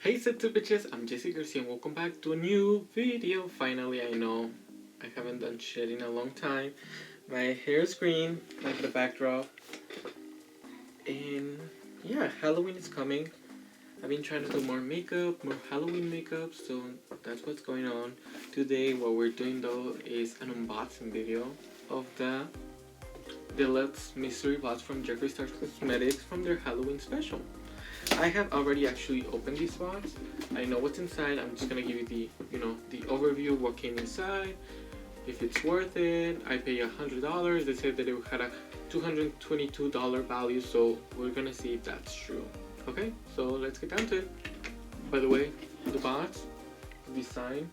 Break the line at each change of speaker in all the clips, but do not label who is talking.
Hey Setsu bitches, I'm Jesse Garcia and welcome back to a new video. Finally, I know I haven't done shit in a long time. My hair is green, like the backdrop. And yeah, Halloween is coming. I've been trying to do more makeup, more Halloween makeup, so that's what's going on. Today, what we're doing though is an unboxing video of the Deluxe Mystery Box from Jeffree Cosmetics from their Halloween special. I have already actually opened this box. I know what's inside. I'm just gonna give you the overview of what came inside, if it's worth it. I pay $100. They said that it had a $222 value, so we're gonna see if that's true. Okay, so let's get down to it. By the way, the box design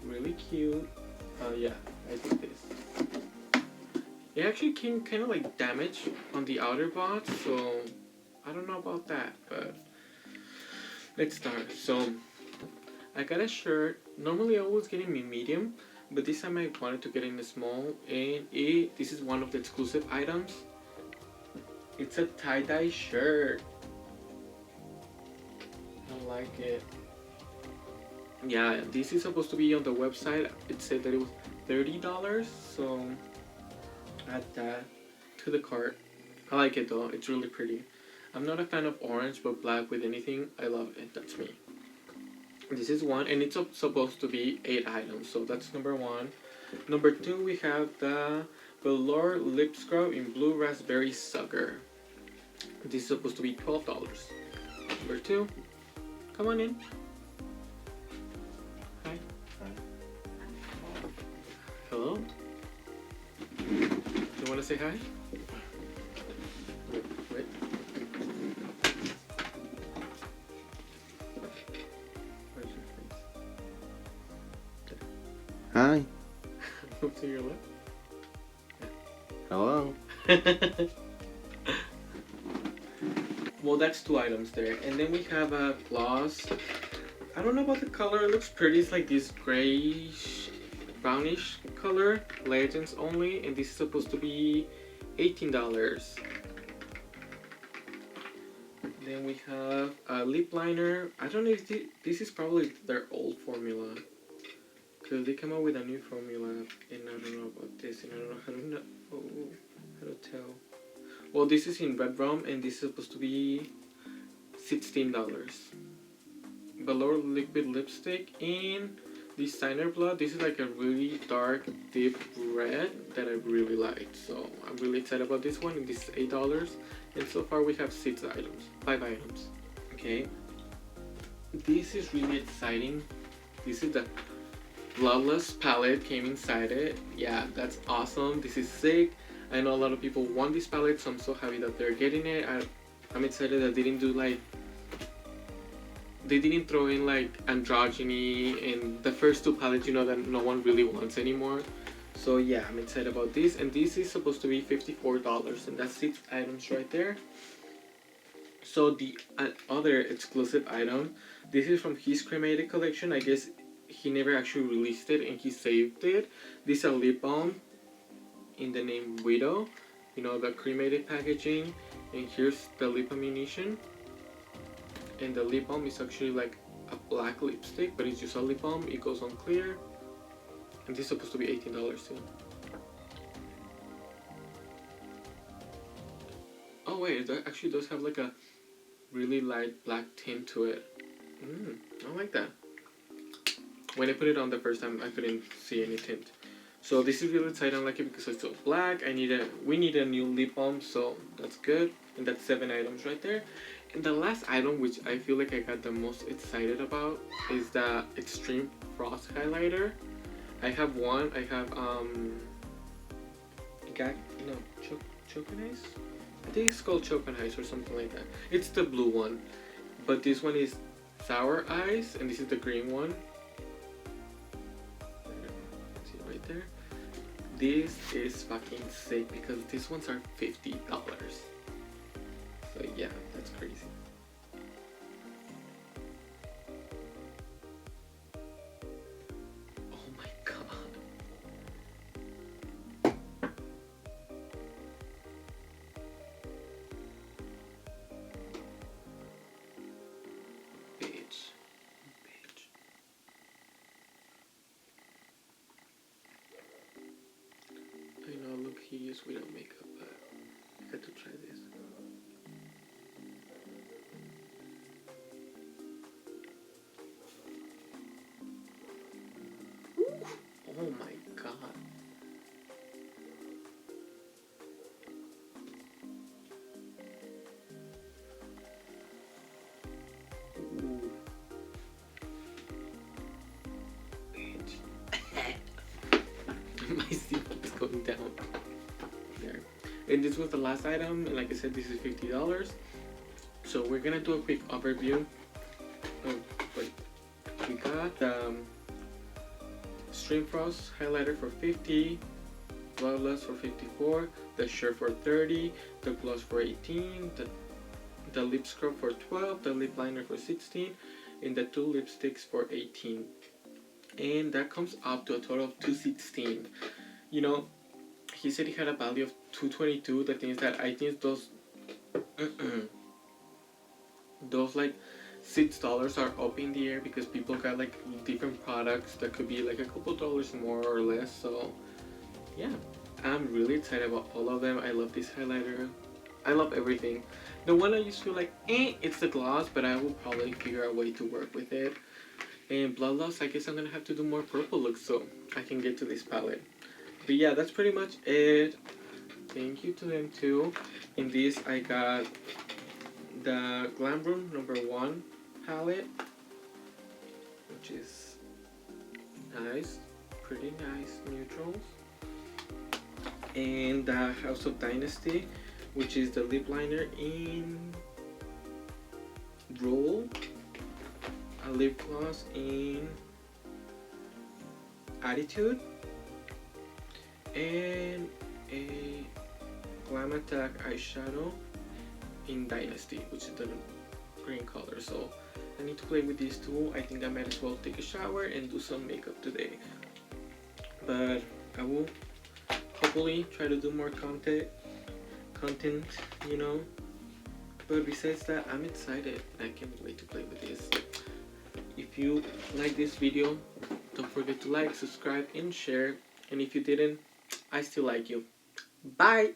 really cute. Yeah, I did this. It actually came kind of like damaged on the outer box, so I don't know about that, but let's start. So I got a shirt. Normally I always get in medium, but this time I wanted to get in a small, and this is one of the exclusive items. It's a tie-dye shirt. I like it. Yeah, this is supposed to be on the website. It said that it was $30, so add that to the cart. I like it though, it's really pretty. I'm not a fan of orange, but black with anything, I love it. That's me. This is one, and it's supposed to be 8 items, so that's number 1. Number 2, we have the Velour Lip Scrub in Blue Raspberry Sugar. This is supposed to be $12. Number 2, come on in. Hi. Hello? You want to say hi? Wait. Where's your face?
Hi.
Look to your left.
Hello.
Well, that's 2 items there. And then we have a gloss. I don't know about the color. It looks pretty. It's like this grayish, brownish color. Legends only. And this is supposed to be $18. Then we have a lip liner. I don't know if this is probably their old formula, because they came out with a new formula, and I don't know about this, and I don't know how to tell. Well, this is in red rum, and this is supposed to be $16. Velour liquid lipstick in designer blood. This is like a really dark, deep red that I really like. So I'm really excited about this one, and this is $8. And so far we have 5 items. Okay. This is really exciting. This is the Flawless palette came inside it. Yeah, that's awesome. This is sick. I know a lot of people want this palette, so I'm so happy that they're getting it. I'm excited that they didn't throw in like androgyny and the first 2 palettes, that no one really wants anymore. So yeah, I'm excited about this, and this is supposed to be $54, and that's 6 items right there. So the other exclusive item, this is from his cremated collection. I guess he never actually released it and he saved it. This is a lip balm in the name Widow, the cremated packaging, and here's the lip ammunition. And the lip balm is actually like a black lipstick, but it's just a lip balm. It goes on clear, and this is supposed to be $18 too. Oh wait, it actually does have like a really light black tint to it. I like that. When I put it on the first time, I couldn't see any tint. So this is really exciting. I like it because it's so black. We need a new lip balm, so that's good. And that's 7 items right there. And the last item, which I feel like I got the most excited about, is the Extreme Frost Highlighter. I have one. I have Choconize? I think it's called Choconize or something like that. It's the blue one, but this one is Sour Eyes, and this is the green one. See it right there. This is fucking sick because these ones are $50. So yeah, that's crazy. Oh my god. this without makeup, but I got to try this. Oh my god. Ooh. My seat is going down. There. And this was the last item, and like I said, this is $50. So we're gonna do a quick overview of what we got. Stream Frost highlighter for 50, Bloodlust for 54, the shirt for 30, the gloss for 18, the lip scrub for 12, the lip liner for 16, and the 2 lipsticks for 18. And that comes up to a total of 216. You know, he said he had a value of 222. The thing is that I think those those like $6 are up in the air because people got like different products that could be like a couple dollars more or less. So yeah, I'm really excited about all of them. I love this highlighter. I love everything. The one I just feel like it's the gloss, but I will probably figure out a way to work with it. And Bloodlust, I guess I'm gonna have to do more purple looks so I can get to this palette. But yeah, that's pretty much it. Thank you to them too. In this I got the Glam Room #1 palette, which is nice, pretty nice neutrals. And the House of Dynasty, which is the lip liner in Roll, a lip gloss in Attitude, and a Glam Attack eyeshadow in Dynasty, which is the green color. So I need to play with these two. I think I might as well take a shower and do some makeup today. But I will hopefully try to do more content, you know. But besides that, I'm excited. I can't wait to play with this. If you like this video, don't forget to like, subscribe, and share. And if you didn't, I still like you. Bye!